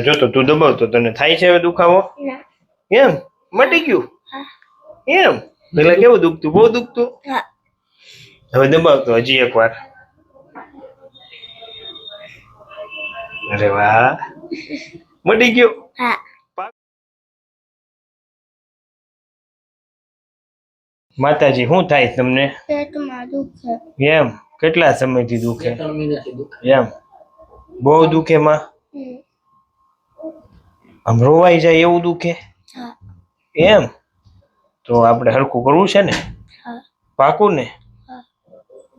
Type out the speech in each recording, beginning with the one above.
જો તો તું દબાવ તો તને થાય છે હવે દુખાવો? એમ મટી ગયું? એમ પેલા કેવું દુખતું? બહુ દુખતું? હવે દબાવ તો હજી એક વાર. અરે વાહ, મટી ગયું. માતાજી શું થાય તમને? પેટમાં દુખે. એમ કેટલા સમયથી દુખે? 3 મહિનાથી દુખે. એમ બહુ દુખે માં? આમ રોવાઈ જાય એવું દુખે? એમ તો આપણે હરખું કરવું છે ને? પાકું ને?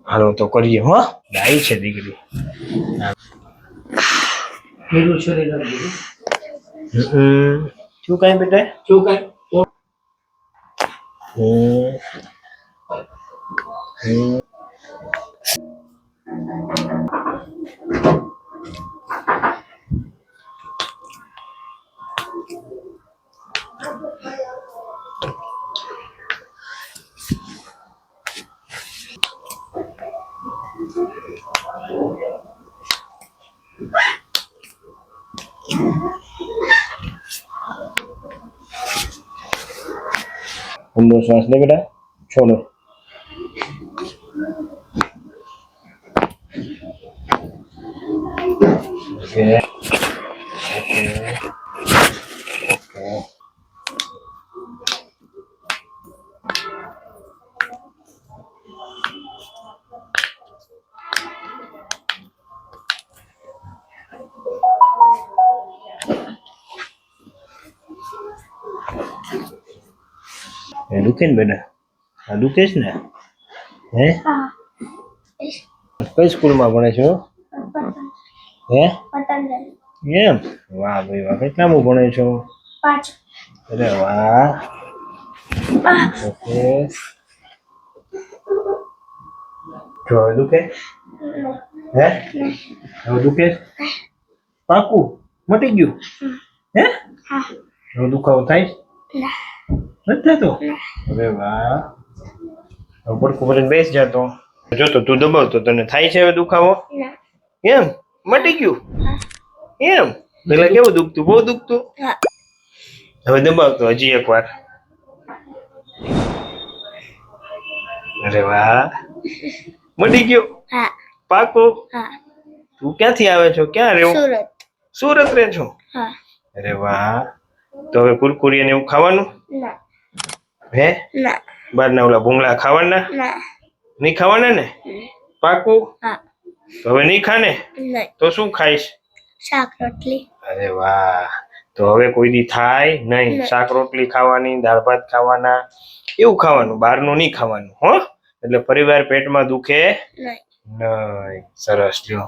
હાલો તો કરીએ હો. ડાઈ છે દીકરી. શું કઈ બેટા? શું કઈ? ઊંડો શ્વાસ લે બેટા, છોડો. ઓકે દુખે ને બેટા? હા દુખે છે ને? હે કઈ સ્કૂલમાં ભણે છો? હે એમ વાહ ભાઈ વાહ. કેટલામું ભણે છો? 5. અરે વાહ. ઓકે જો હવે દુખે? હે હવે દુખે? પાકું મટી ગયું? હે હવે દુખાવો થાય? નથી થતો? અરે વાહ. હવે પડખું ભરીને બેસ જાતો. જો તો તું દબાવ તો તને થાય છે હવે દુખાવો? એમ મટી ગયું? એમ પેલા કેવું દુખતું? બહુ દુખતું? હવે દબાવ તો હજી એક વાર. અરે વાહ, મટી ગયું? પાકું? તું ક્યાંથી આવે છો? ક્યાં રહેવું? સુરત રહે છો? અરે વાહ. તો હવે કુરકુરી ને એવું ખાવાનું? હે બહારના ઓલા ભૂંગળા ખાવાના? નહીં ખાવાના ને? પાકું? તો હવે નહીં ખાને? તો શું ખાઈશ? શાક રોટલી. અરે વાહ. તો હવે કોઈ દી થાય નહીં. શાક રોટલી ખાવાની, દાળ ભાત ખાવાના, એવું ખાવાનું, બહારનું નહીં ખાવાનું હો. એટલે પરિવાર પેટમાં દુખે નહીં. સરસ લ્યો.